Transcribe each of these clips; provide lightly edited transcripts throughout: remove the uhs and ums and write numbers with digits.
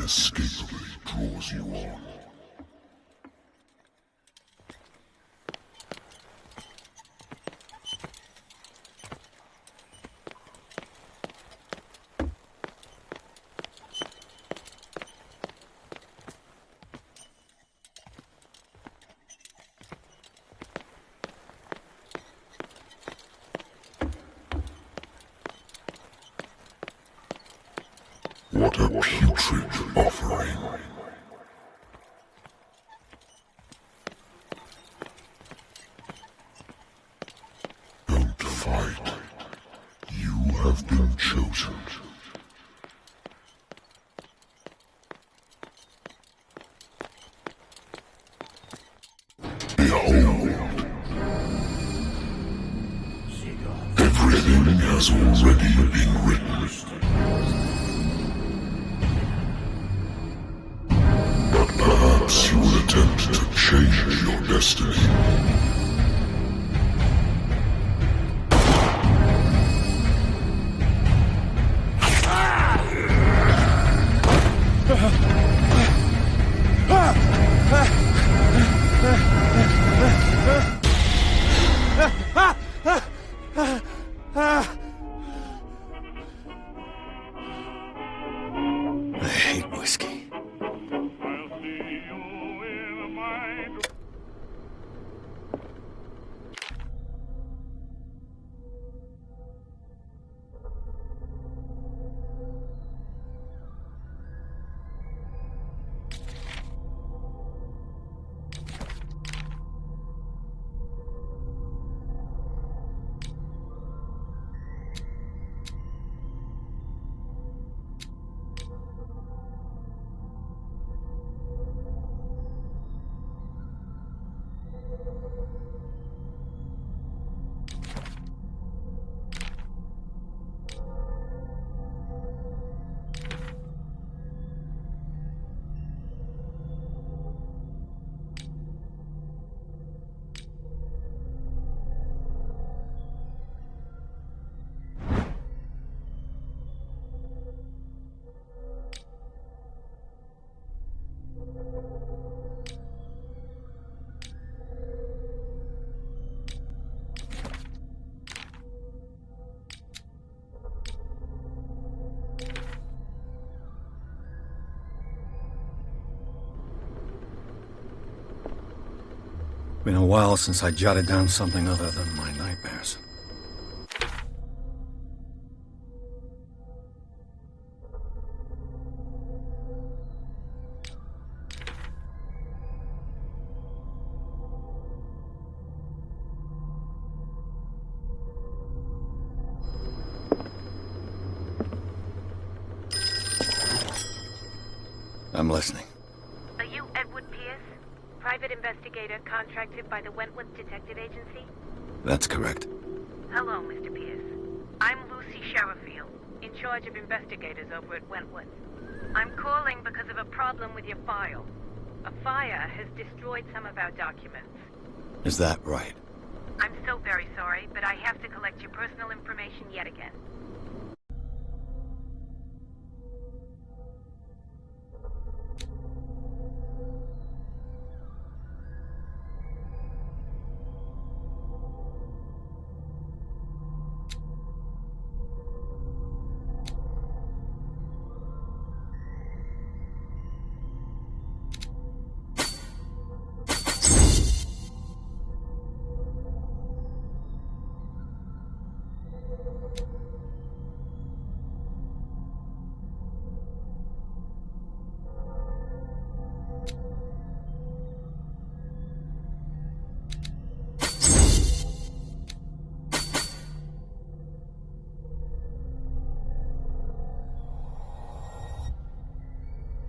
inescapably draws you on. What a putrid offering. Don't fight. You have been chosen. Behold. Everything has already been written. Perhaps you will attempt to change your destiny. I hate whiskey. Been a while since I jotted down something other than my nightmares. I'm listening. Are you Edward Pierce, private investigator contracted by the Wentworth Detective Agency? That's correct. Hello, Mr. Pierce. I'm Lucy Sherifield, in charge of investigators over at Wentworth. I'm calling because of a problem with your file. A fire has destroyed some of our documents. Is that right? I'm so very sorry, but I have to collect your personal information yet again.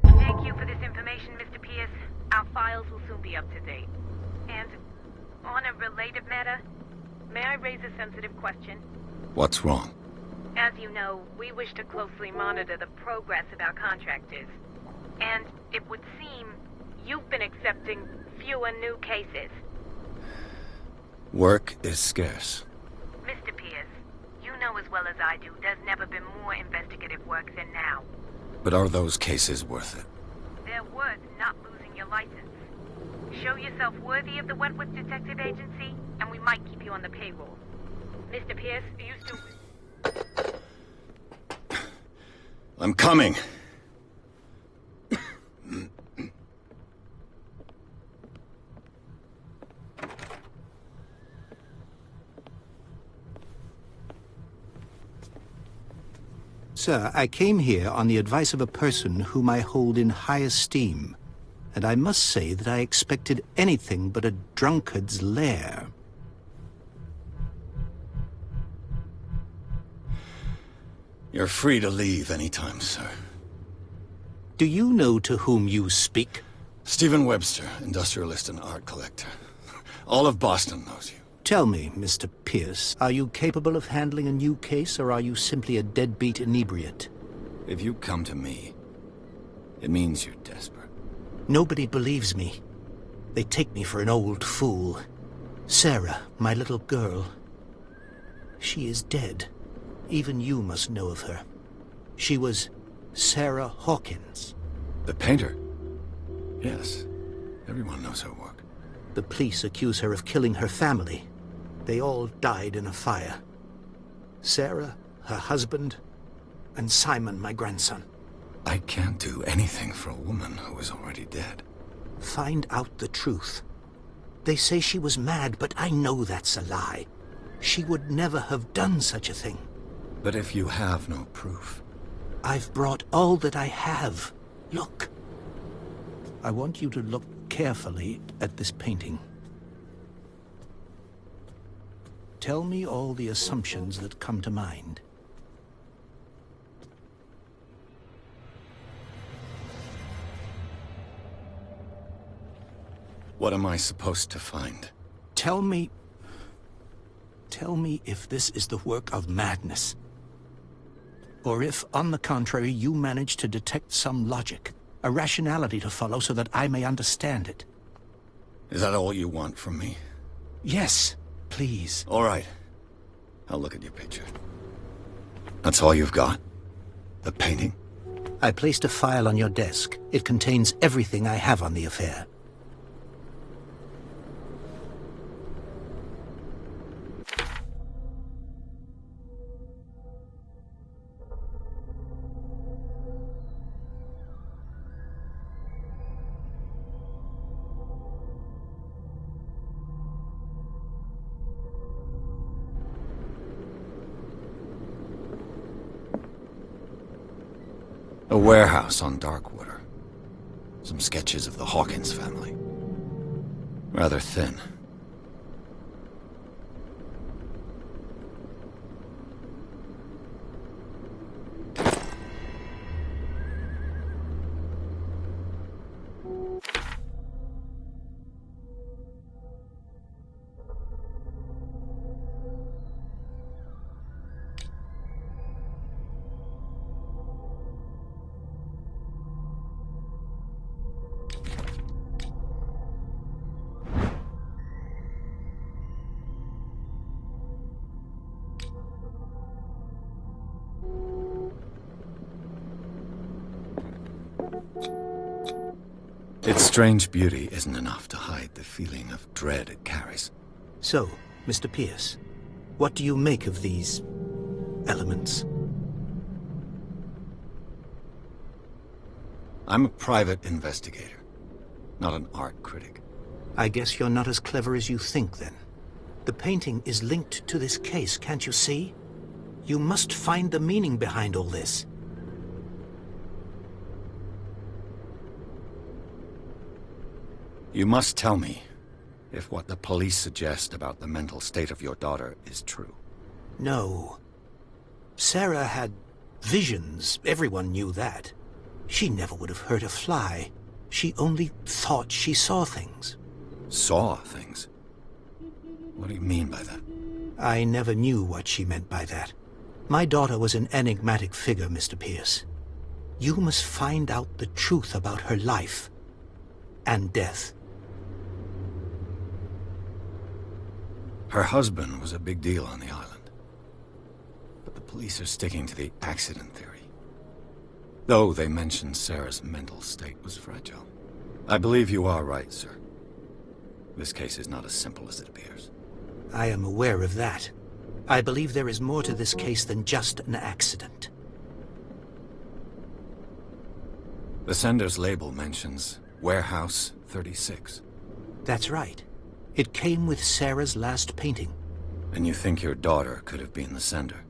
Thank you for this information, Mr. Pierce. Our files will soon be up to date. And on a related matter, may I raise a sensitive question? What's wrong? As you know, we wish to closely monitor the progress of our contractors. And it would seem you've been accepting fewer new cases. Work is scarce. Mr. Pierce, you know as well as I do, there's never been more investigative work than now. But are those cases worth it? They're worth not losing your license. Show yourself worthy of the Wentworth Detective Agency, and we might keep you on the payroll. Mr. Pierce, you still... I'm coming! Sir, I came here on the advice of a person whom I hold in high esteem, and I must say that I expected anything but a drunkard's lair. You're free to leave anytime, sir. Do you know to whom you speak? Stephen Webster, industrialist and art collector. All of Boston knows you. Tell me, Mr. Pierce, are you capable of handling a new case, or are you simply a deadbeat inebriate? If you come to me, it means you're desperate. Nobody believes me. They take me for an old fool. Sarah, my little girl, she is dead. Even you must know of her. She was Sarah Hawkins. The painter? Yes. Everyone knows her work. The police accuse her of killing her family. They all died in a fire. Sarah, her husband, and Simon, my grandson. I can't do anything for a woman who is already dead. Find out the truth. They say she was mad, but I know that's a lie. She would never have done such a thing. But if you have no proof... I've brought all that I have. Look. I want you to look carefully at this painting. Tell me all the assumptions that come to mind. What am I supposed to find? Tell me if this is the work of madness. Or if, on the contrary, you manage to detect some logic, a rationality to follow so that I may understand it. Is that all you want from me? Yes, please. All right. I'll look at your picture. That's all you've got? The painting? I placed a file on your desk. It contains everything I have on the affair. A warehouse on Darkwater. Some sketches of the Hawkins family. Rather thin. Its strange beauty isn't enough to hide the feeling of dread it carries. So, Mr. Pierce, what do you make of these elements? I'm a private investigator, not an art critic. I guess you're not as clever as you think, then. The painting is linked to this case, can't you see? You must find the meaning behind all this. You must tell me if what the police suggest about the mental state of your daughter is true. No. Sarah had visions. Everyone knew that. She never would have hurt a fly. She only thought she saw things. Saw things? What do you mean by that? I never knew what she meant by that. My daughter was an enigmatic figure, Mr. Pierce. You must find out the truth about her life and death. Her husband was a big deal on the island. But the police are sticking to the accident theory. Though they mentioned Sarah's mental state was fragile. I believe you are right, sir. This case is not as simple as it appears. I am aware of that. I believe there is more to this case than just an accident. The sender's label mentions Warehouse 36. That's right. It came with Sarah's last painting. And you think your daughter could have been the sender?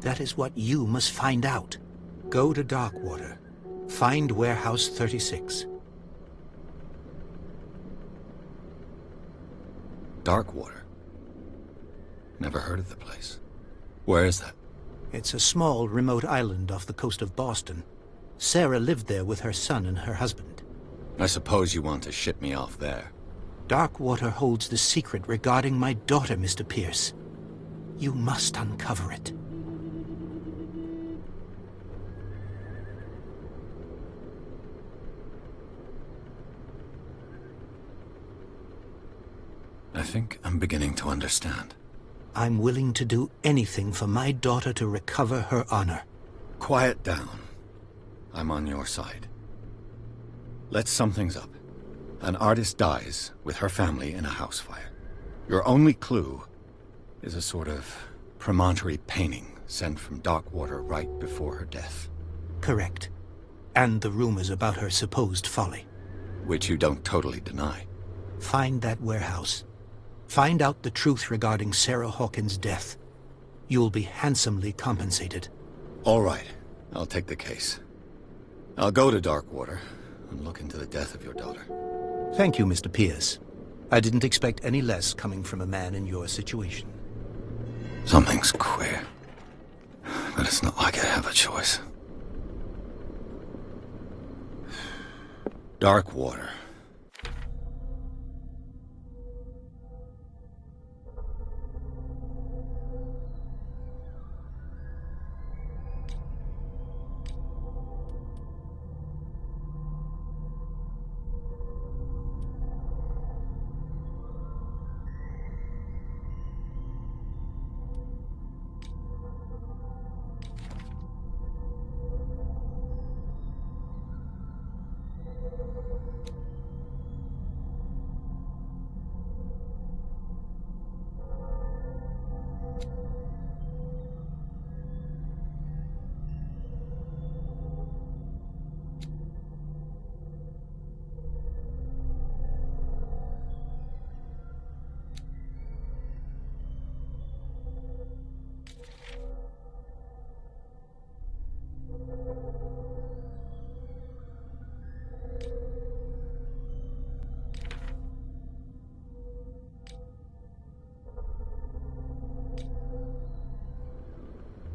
That is what you must find out. Go to Darkwater. Find Warehouse 36. Darkwater? Never heard of the place. Where is that? It's a small, remote island off the coast of Boston. Sarah lived there with her son and her husband. I suppose you want to ship me off there. Darkwater holds the secret regarding my daughter, Mr. Pierce. You must uncover it. I think I'm beginning to understand. I'm willing to do anything for my daughter to recover her honor. Quiet down. I'm on your side. Let's sum things up. An artist dies with her family in a house fire. Your only clue is a sort of promontory painting sent from Darkwater right before her death. Correct. And the rumors about her supposed folly. Which you don't totally deny. Find that warehouse. Find out the truth regarding Sarah Hawkins' death. You'll be handsomely compensated. All right. I'll take the case. I'll go to Darkwater and look into the death of your daughter. Thank you, Mr. Pierce. I didn't expect any less coming from a man in your situation. Something's queer. But it's not like I have a choice. Darkwater.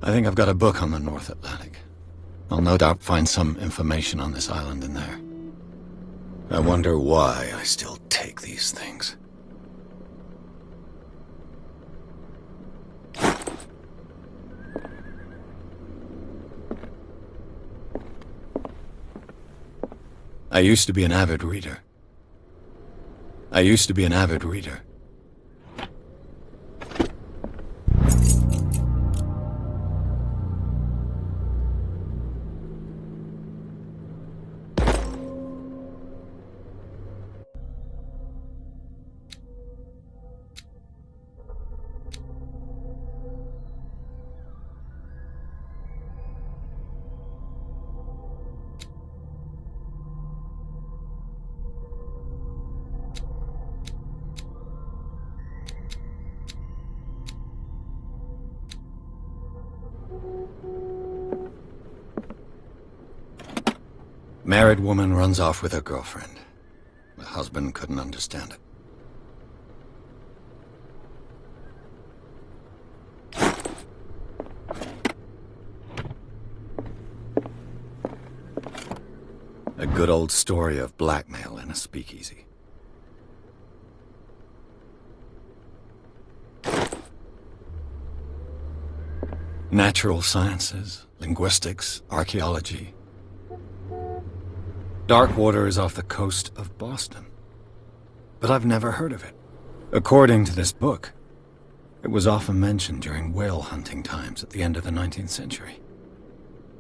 I think I've got a book on the North Atlantic. I'll no doubt find some information on this island in there. I wonder why I still take these things. I used to be an avid reader. Married woman runs off with her girlfriend. The husband couldn't understand it. A good old story of blackmail in a speakeasy. Natural sciences, linguistics, archaeology. Darkwater is off the coast of Boston. But I've never heard of it. According to this book, it was often mentioned during whale hunting times at the end of the 19th century.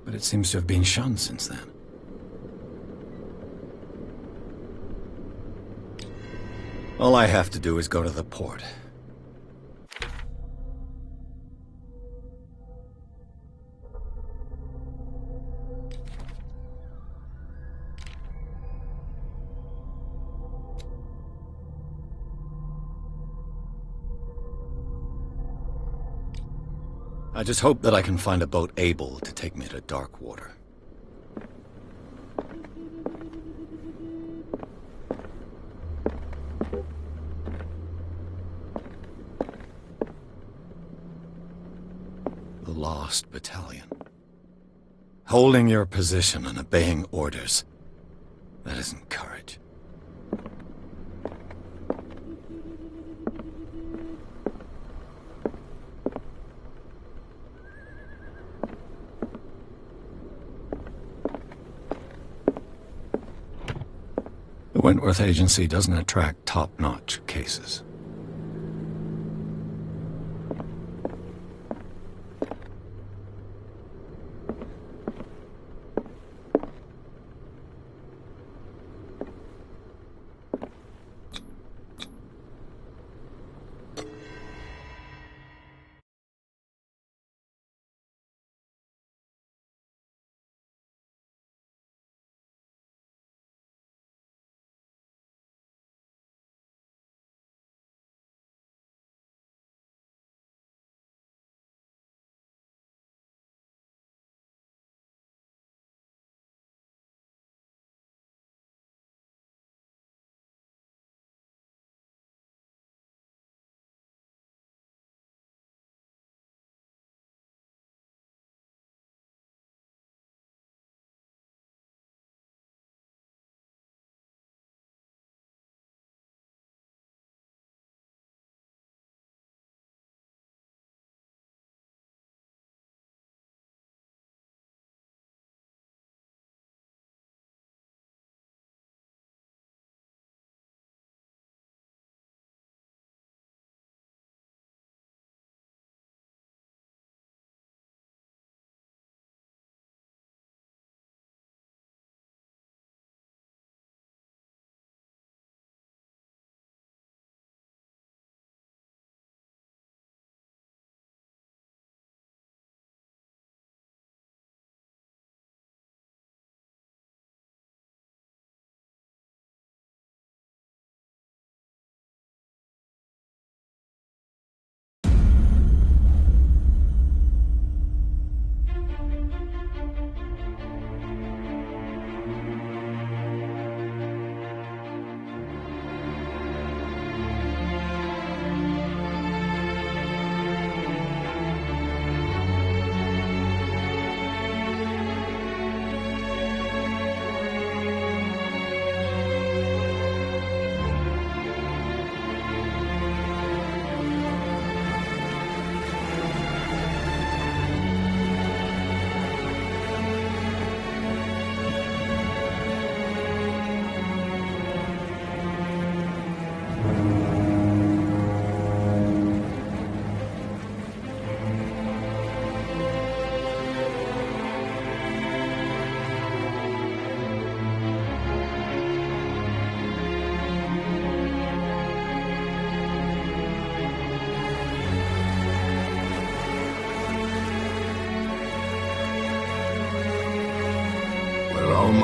But it seems to have been shunned since then. All I have to do is go to the port. I just hope that I can find a boat able to take me to Darkwater. The Lost Battalion. Holding your position and obeying orders. That isn't courage. The Wentworth Agency doesn't attract top-notch cases.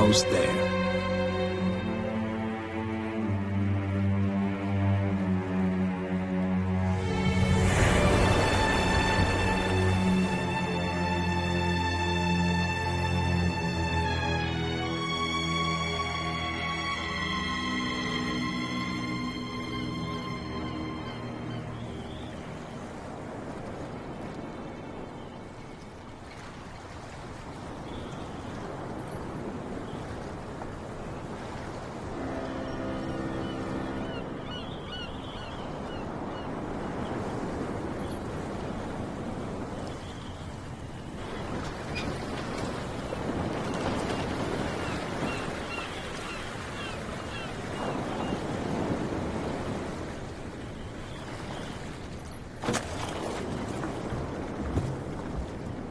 almost there.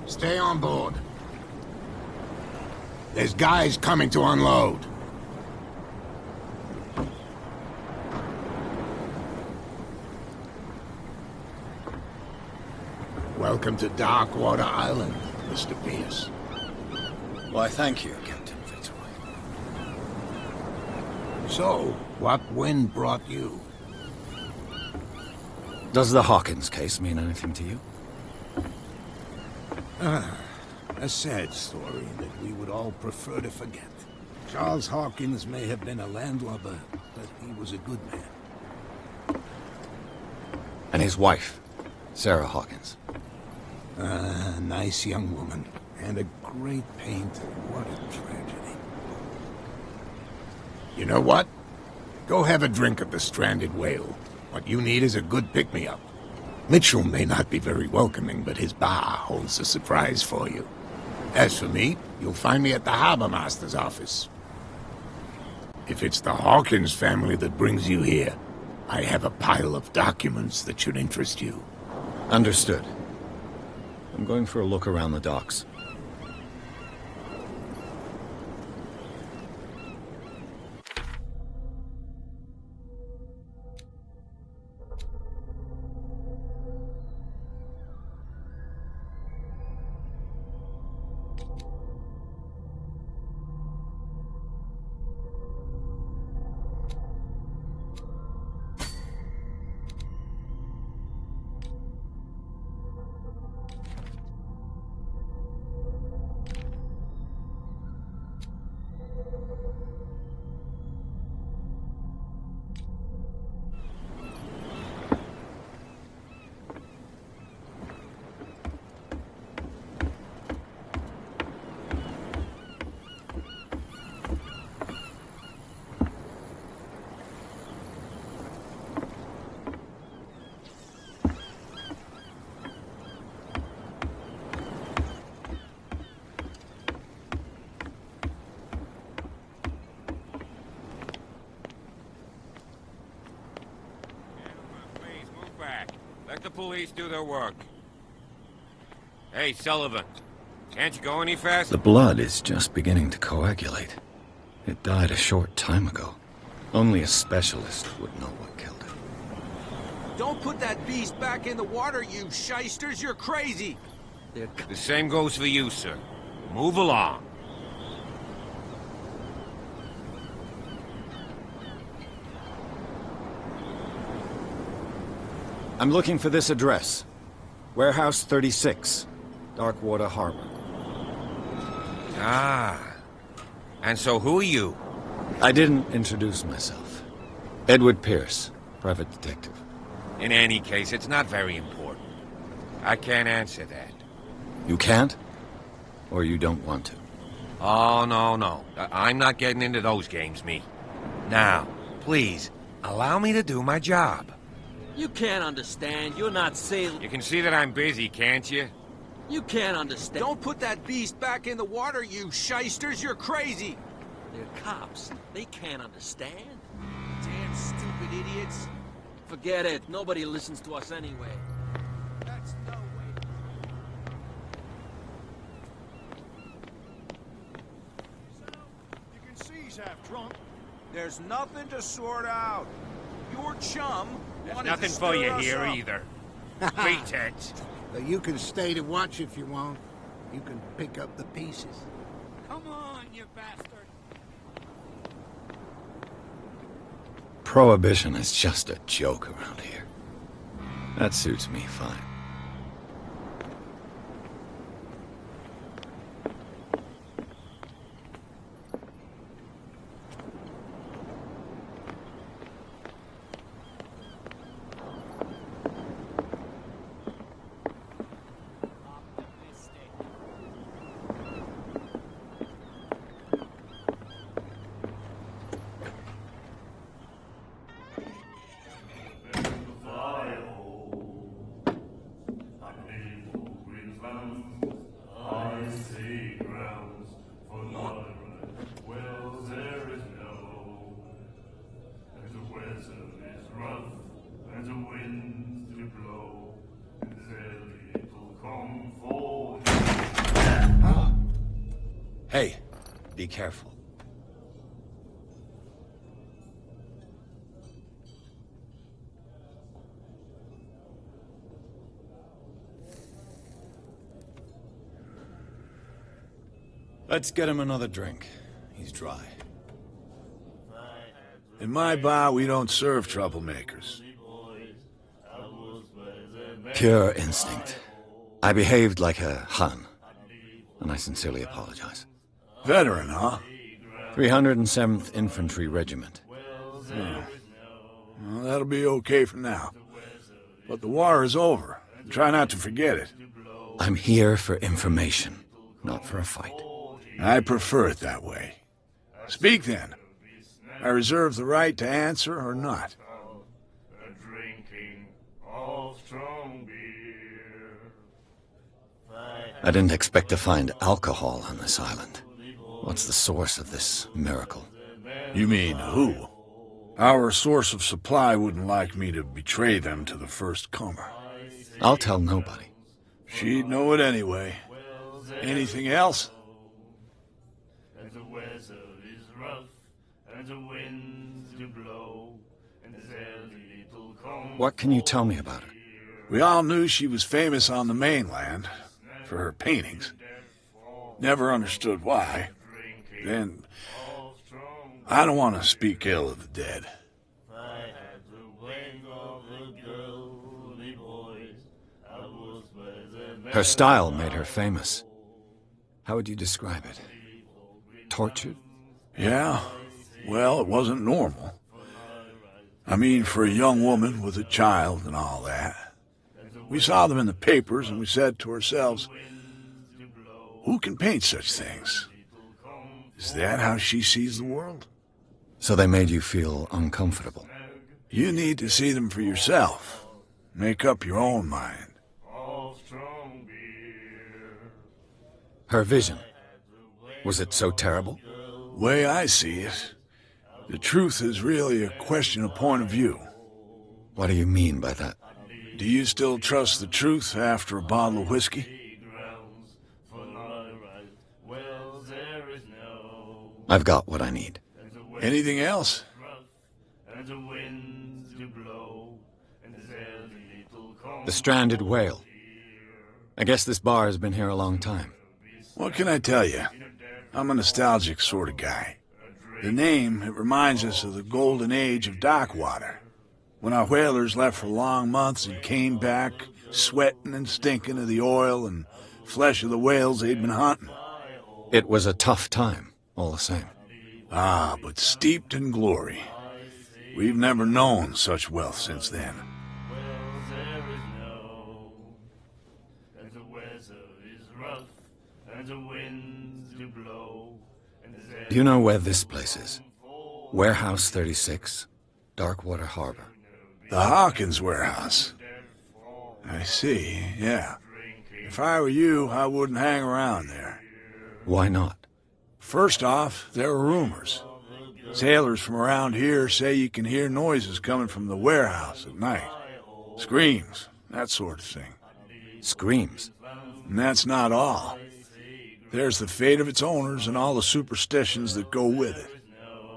Stay on board. There's guys coming to unload. Welcome to Darkwater Island, Mr. Pierce. Why, thank you, Captain Fitzroy. So, what wind brought you? Does the Hawkins case mean anything to you? A sad story that we would all prefer to forget. Charles Hawkins may have been a landlubber, but he was a good man. And his wife, Sarah Hawkins. A nice young woman, and a great painter. What a tragedy. You know what? Go have a drink at the Stranded Whale. What you need is a good pick-me-up. Mitchell may not be very welcoming, but his bar holds a surprise for you. As for me, you'll find me at the Harbor Master's office. If it's the Hawkins family that brings you here, I have a pile of documents that should interest you. Understood. I'm going for a look around the docks. Let the police do their work. Hey, Sullivan. Can't you go any faster? The blood is just beginning to coagulate. It died a short time ago. Only a specialist would know what killed it. Don't put that beast back in the water, you shysters! You're crazy! The same goes for you, sir. Move along. I'm looking for this address. Warehouse 36, Darkwater Harbor. Ah. And so who are you? I didn't introduce myself. Edward Pierce, private detective. In any case, it's not very important. I can't answer that. You can't? Or you don't want to? Oh, no. I'm not getting into those games, me. Now, please, allow me to do my job. You can't understand. You're not sailing. You can see that I'm busy, can't you? You can't understand. Don't put that beast back in the water, you shysters! You're crazy! They're cops. They can't understand. Damn stupid idiots. Forget it. Nobody listens to us anyway. That's no way. You can see he's half drunk. There's nothing to sort out. Your chum There's wanted nothing to for you stir us here up. either. Pretense. You can stay to watch if you want. You can pick up the pieces. Come on, you bastard! Prohibition is just a joke around here. That suits me fine. Hey, be careful. Let's get him another drink. He's dry. In my bar, we don't serve troublemakers. Pure instinct. I behaved like a Hun, and I sincerely apologize. Veteran, huh? 307th Infantry Regiment. Well, that'll be okay for now. But the war is over. Try not to forget it. I'm here for information, not for a fight. I prefer it that way. Speak then. I reserve the right to answer or not. I didn't expect to find alcohol on this island. What's the source of this miracle? You mean who? Our source of supply wouldn't like me to betray them to the first comer. I'll tell nobody. She'd know it anyway. Anything else? What can you tell me about her? We all knew she was famous on the mainland for her paintings. Never understood why. Then, I don't want to speak ill of the dead. Her style made her famous. How would you describe it? Tortured? Yeah, well, it wasn't normal. I mean, for a young woman with a child and all that. We saw them in the papers and we said to ourselves, who can paint such things? Is that how she sees the world? So they made you feel uncomfortable? You need to see them for yourself. Make up your own mind. Her vision. Was it so terrible? Way I see it, the truth is really a question of point of view. What do you mean by that? Do you still trust the truth after a bottle of whiskey? I've got what I need. Anything else? The stranded whale. I guess this bar has been here a long time. What can I tell you? I'm a nostalgic sort of guy. The name, it reminds us of the golden age of dock water, when our whalers left for long months and came back sweating and stinking of the oil and flesh of the whales they'd been hunting. It was a tough time, all the same. Ah, but steeped in glory. We've never known such wealth since then. Do you know where this place is? Warehouse 36, Darkwater Harbor. The Hawkins warehouse. I see, yeah. If I were you, I wouldn't hang around there. Why not? First off, there are rumors. Sailors from around here say you can hear noises coming from the warehouse at night. Screams, that sort of thing. Screams? And that's not all. There's the fate of its owners and all the superstitions that go with it.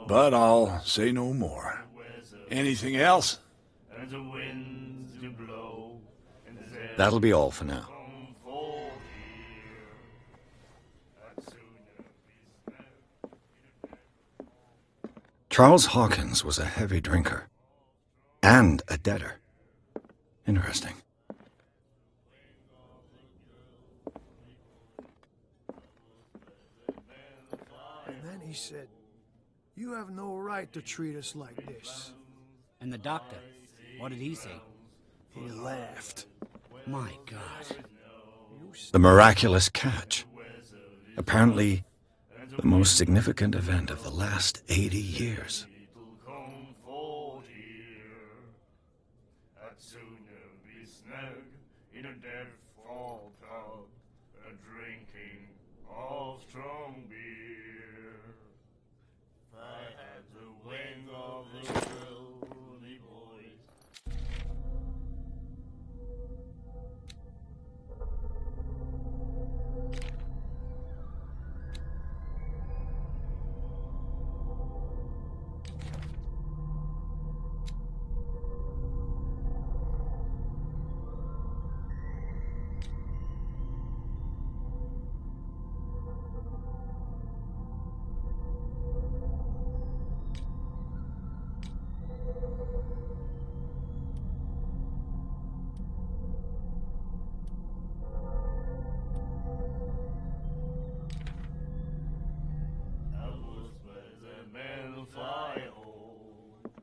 But I'll say no more. Anything else? That'll be all for now. Charles Hawkins was a heavy drinker. And a debtor. Interesting. And then he said, "You have no right to treat us like this." And the doctor, what did he say? He laughed. My God. The miraculous catch. Apparently, the most significant event of the last 80 years.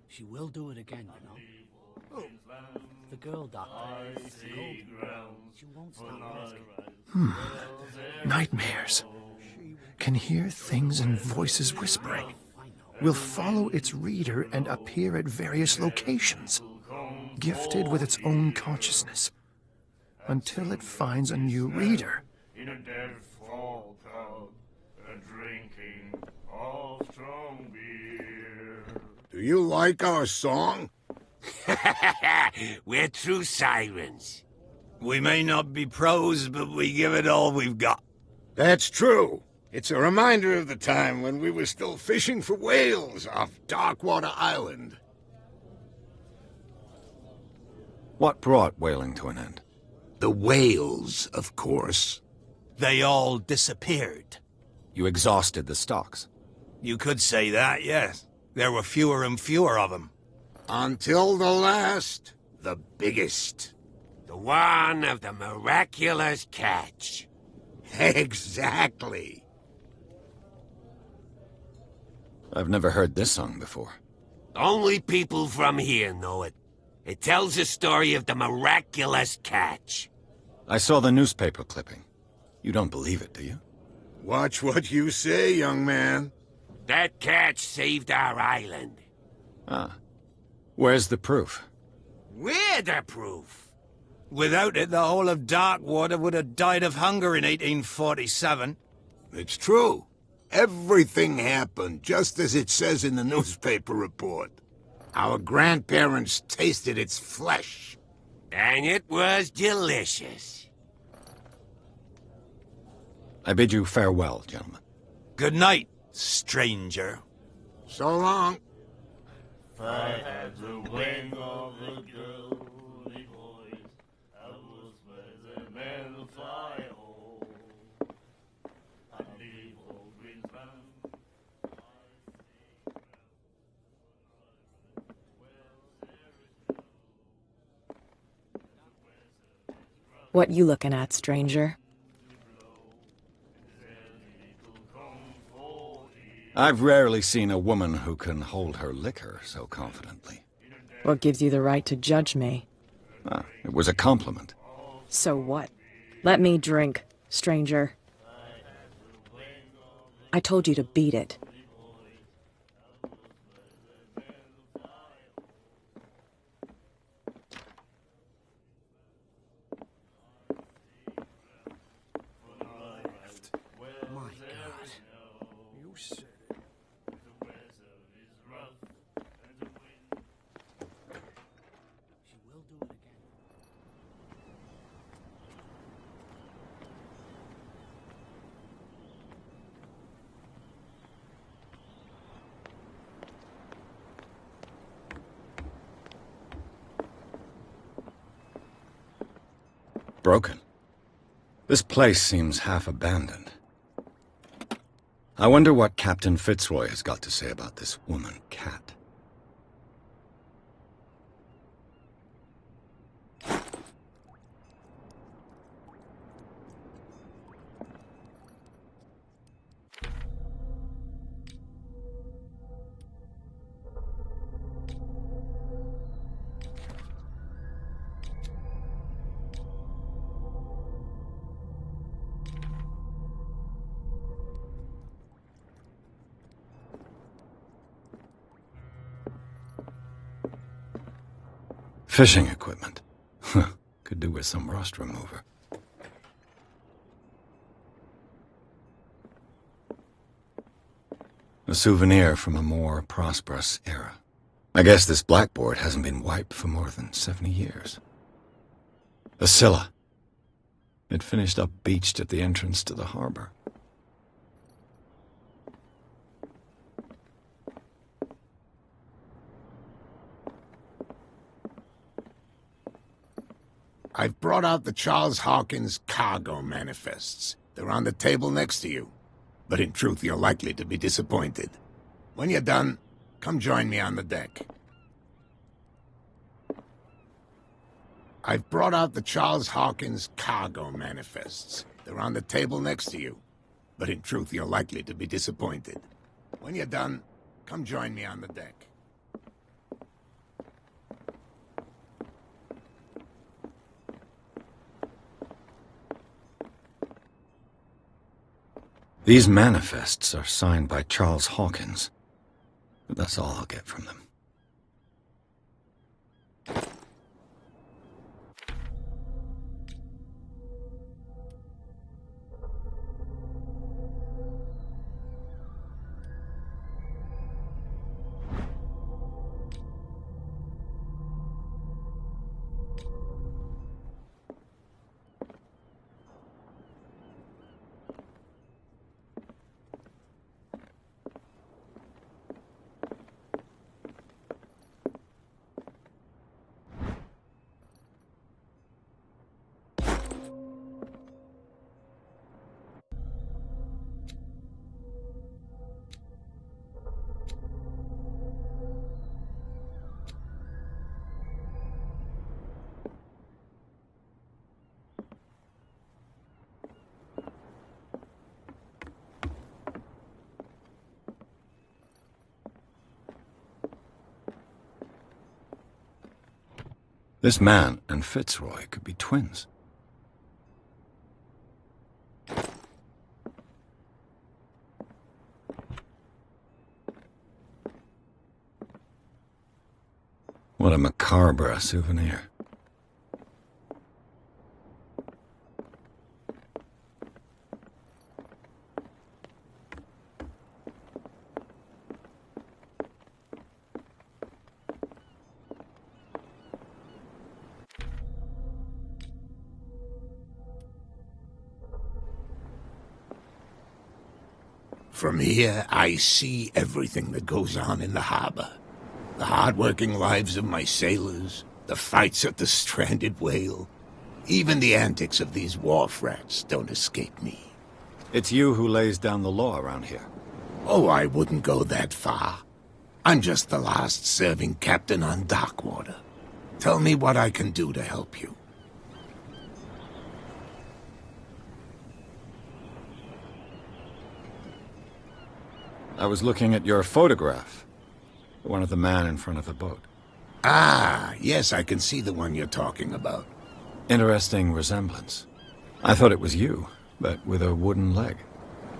She will do it again, you know. Oh. The girl doctor. She won't stop asking. Nightmares. Can hear things and voices whispering. Will follow its reader and appear at various locations, gifted with its own consciousness, until it finds a new reader. In a dead fall crowd, drinking all strong beer. Do you like our song? We're true sirens. We may not be pros, but we give it all we've got. That's true. It's a reminder of the time when we were still fishing for whales off Darkwater Island. What brought whaling to an end? The whales, of course. They all disappeared. You exhausted the stocks. You could say that, yes. There were fewer and fewer of them. Until the last, the biggest. The one of the miraculous catch. Exactly. I've never heard this song before. Only people from here know it. It tells the story of the miraculous catch. I saw the newspaper clipping. You don't believe it, do you? Watch what you say, young man. That catch saved our island. Ah. Where's the proof? We're the proof. Without it, the whole of Darkwater would have died of hunger in 1847. It's true. Everything happened just as it says in the newspaper report. Our grandparents tasted its flesh. And it was delicious. I bid you farewell, gentlemen. Good night, stranger. So long. I had the wing of the girly voice. I was where the men fly home. And the old green land. What you looking at, stranger? I've rarely seen a woman who can hold her liquor so confidently. What gives you the right to judge me? Ah, it was a compliment. So what? Let me drink, stranger. I told you to beat it. My God. You said it. She will do it again. Broken. This place seems half abandoned. I wonder what Captain Fitzroy has got to say about this woman, Cat. Fishing equipment. Could do with some rust remover. A souvenir from a more prosperous era. I guess this blackboard hasn't been wiped for more than 70 years. A Scylla. It finished up beached at the entrance to the harbor. I've brought out the Charles Hawkins cargo manifests. They're on the table next to you. But in truth, you're likely to be disappointed. When you're done, come join me on the deck. I've brought out the Charles Hawkins cargo manifests. They're on the table next to you. But in truth, you're likely to be disappointed. When you're done, come join me on the deck. These manifests are signed by Charles Hawkins. But that's all I'll get from them. This man and Fitzroy could be twins. What a macabre souvenir. From here, I see everything that goes on in the harbor. The hard-working lives of my sailors, the fights at the stranded whale. Even the antics of these wharf rats don't escape me. It's you who lays down the law around here. Oh, I wouldn't go that far. I'm just the last serving captain on Darkwater. Tell me what I can do to help you. I was looking at your photograph. One of the man in front of the boat. Ah, yes, I can see the one you're talking about. Interesting resemblance. I thought it was you, but with a wooden leg.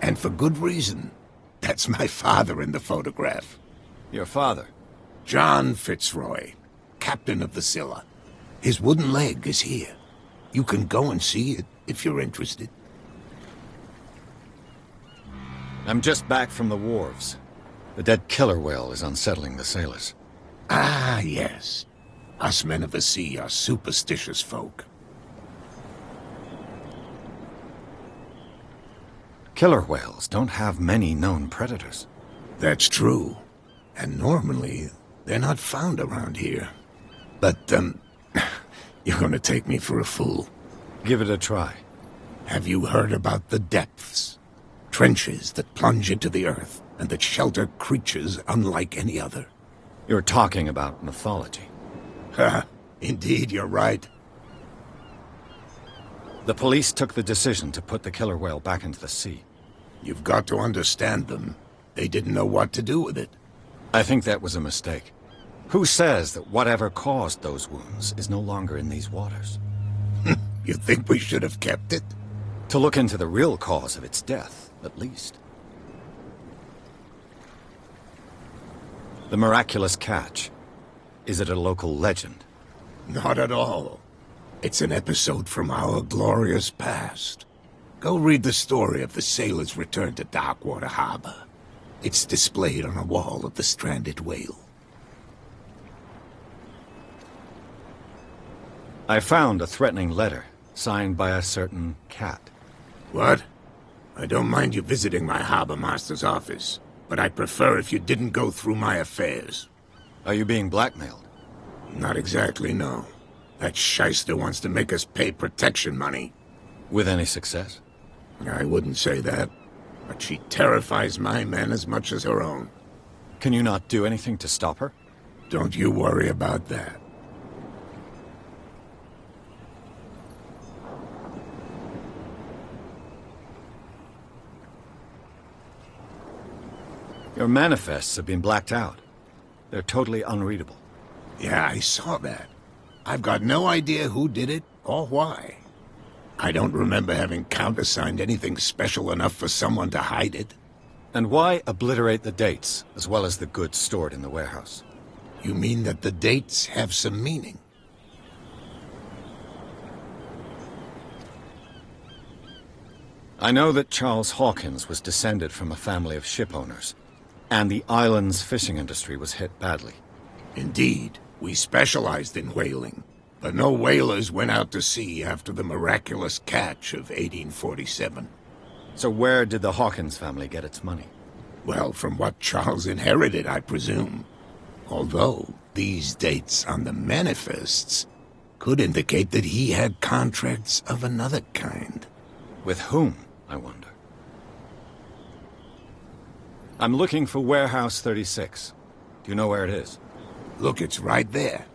And for good reason. That's my father in the photograph. Your father? John Fitzroy, captain of the Scylla. His wooden leg is here. You can go and see it if you're interested. I'm just back from the wharves. The dead killer whale is unsettling the sailors. Ah, yes. Us men of the sea are superstitious folk. Killer whales don't have many known predators. That's true. And normally, they're not found around here. But, you're gonna take me for a fool. Give it a try. Have you heard about the depths? Trenches that plunge into the earth and that shelter creatures unlike any other. You're talking about mythology. Ha! Indeed, you're right. The police took the decision to put the killer whale back into the sea. You've got to understand them. They didn't know what to do with it. I think that was a mistake. Who says that whatever caused those wounds is no longer in these waters? You think we should have kept it? To look into the real cause of its death, at least. The miraculous catch. Is it a local legend? Not at all. It's an episode from our glorious past. Go read the story of the sailor's return to Darkwater Harbor. It's displayed on a wall of the stranded whale. I found a threatening letter, signed by a certain cat. What? I don't mind you visiting my harbor master's office, but I'd prefer if you didn't go through my affairs. Are you being blackmailed? Not exactly, no. That shyster wants to make us pay protection money. With any success? I wouldn't say that, but she terrifies my men as much as her own. Can you not do anything to stop her? Don't you worry about that. Your manifests have been blacked out. They're totally unreadable. Yeah, I saw that. I've got no idea who did it or why. I don't remember having countersigned anything special enough for someone to hide it. And why obliterate the dates, as well as the goods stored in the warehouse? You mean that the dates have some meaning? I know that Charles Hawkins was descended from a family of ship owners, and the island's fishing industry was hit badly. Indeed, we specialized in whaling, but no whalers went out to sea after the miraculous catch of 1847. So where did the Hawkins family get its money? Well, from what Charles inherited, I presume. Although, these dates on the manifests could indicate that he had contracts of another kind. With whom, I wonder? I'm looking for Warehouse 36. Do you know where it is? Look, it's right there.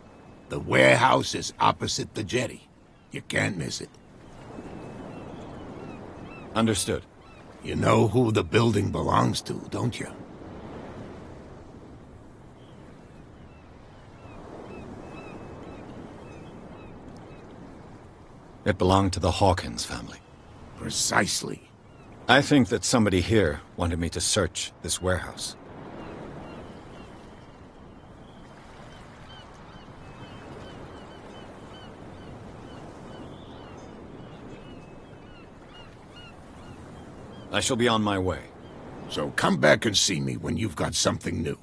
The warehouse is opposite the jetty. You can't miss it. Understood. You know who the building belongs to, don't you? It belonged to the Hawkins family. Precisely. I think that somebody here wanted me to search this warehouse. I shall be on my way. So come back and see me when you've got something new.